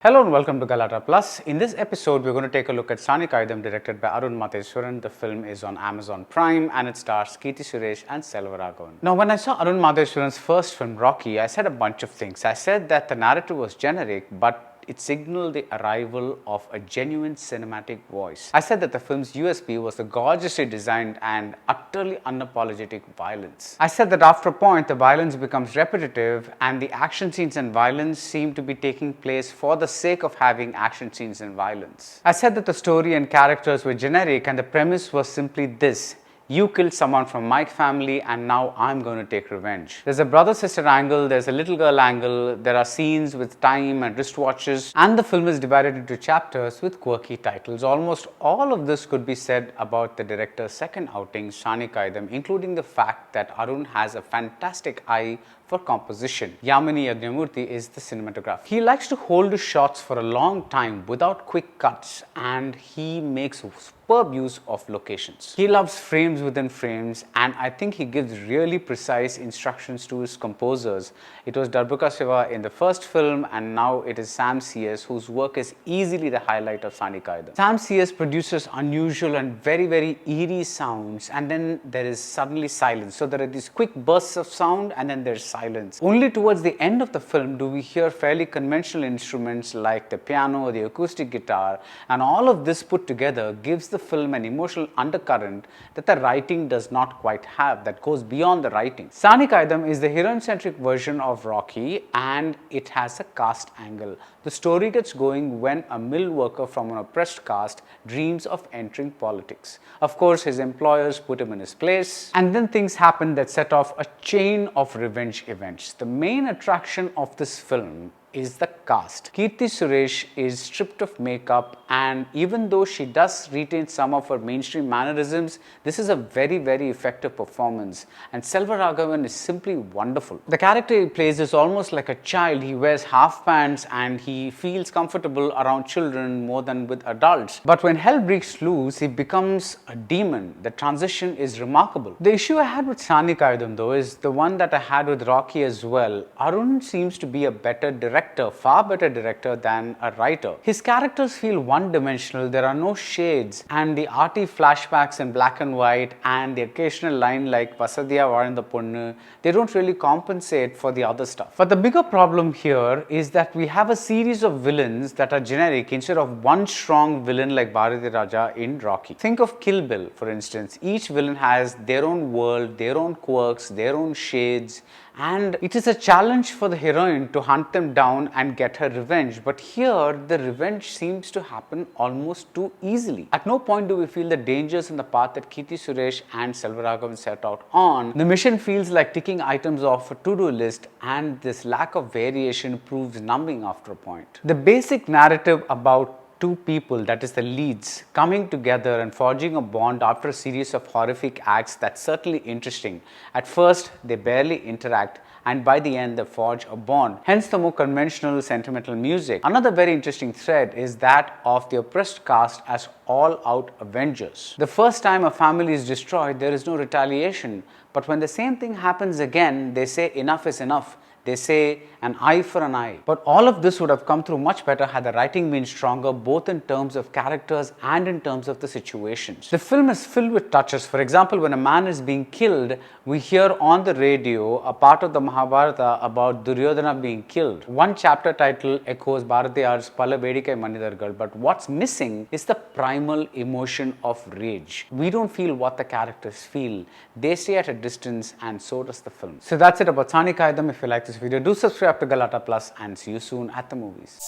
Hello and welcome to Galata Plus. In this episode, we're going to take a look at Saani Kaayidham, directed by Arun Matheswaran. The film is on Amazon Prime and it stars Keerthy Suresh and Selvaraghavan. Now, when I saw Arun Matheswaran's first film, Rocky, I said a bunch of things. I said that the narrative was generic, but it signaled the arrival of a genuine cinematic voice. I said that the film's USP was the gorgeously designed and utterly unapologetic violence. I said that after a point, the violence becomes repetitive and the action scenes and violence seem to be taking place for the sake of having action scenes and violence. I said that the story and characters were generic and the premise was simply this: you killed someone from my family and now I'm going to take revenge. There's a brother-sister angle, there's a little girl angle, there are scenes with time and wristwatches, and the film is divided into chapters with quirky titles. Almost all of this could be said about the director's second outing, Saani Kaayidham, including the fact that Arun has a fantastic eye for composition. Yamini Yajnamurthy is the cinematographer. He likes to hold his shots for a long time without quick cuts, and he makes superb use of locations. He loves frames within frames, and I think he gives really precise instructions to his composers. It was Darbuka Siva in the first film, and now it is Sam CS, whose work is easily the highlight of Saani Kaayidham. Sam CS produces unusual and very eerie sounds, and then there is suddenly silence. So there are these quick bursts of sound, and then there's silence. Only towards the end of the film do we hear fairly conventional instruments like the piano, the acoustic guitar, and all of this put together gives the film an emotional undercurrent that the writing does not quite have, that goes beyond the writing. Saani Kaayidham is the heroine-centric version of Rocky, and it has a caste angle. The story gets going when a mill worker from an oppressed caste dreams of entering politics. Of course, his employers put him in his place, and then things happen that set off a chain of revenge events. The main attraction of this film is the cast. Keerthy Suresh is stripped of makeup, and even though she does retain some of her mainstream mannerisms, this is a very effective performance, and Selvaraghavan is simply wonderful. The character he plays is almost like a child. He wears half pants and he feels comfortable around children more than with adults. But when hell breaks loose, he becomes a demon. The transition is remarkable. The issue I had with Saani Kaayidham though is the one that I had with Rocky as well. Arun seems to be a better director, far better director than a writer. His characters feel one-dimensional, there are no shades, and the arty flashbacks in black and white and the occasional line like Vasadiya Varanda Ponnu, they don't really compensate for the other stuff. But the bigger problem here is that we have a series of villains that are generic instead of one strong villain like Bharati Raja in Rocky. Think of Kill Bill, for instance. Each villain has their own world, their own quirks, their own shades, and it is a challenge for the heroine to hunt them down and get her revenge. But here, the revenge seems to happen almost too easily. At no point do we feel the dangers in the path that Keerthy Suresh and Selvaraghavan set out on. The mission feels like ticking items off a to-do list, and this lack of variation proves numbing after a point. The basic narrative about two people, that is the leads, coming together and forging a bond after a series of horrific acts, that's certainly interesting. At first, they barely interact, and by the end they forge a bond, hence the more conventional sentimental music. Another very interesting thread is that of the oppressed caste as all-out avengers. The first time a family is destroyed, there is no retaliation, but when the same thing happens again, they say enough is enough. They say an eye for an eye. But all of this would have come through much better had the writing been stronger, both in terms of characters and in terms of the situations. The film is filled with touches. For example, when a man is being killed, we hear on the radio a part of the Mahabharata about Duryodhana being killed. One chapter title echoes Bharatiyar's Pala Vedikai Manidargal, but what's missing is the primal emotion of rage. We don't feel what the characters feel. They stay at a distance, and so does the film. So that's it about Saani Kaayidham. If you like this video, do subscribe to Galata Plus, and see you soon at the movies.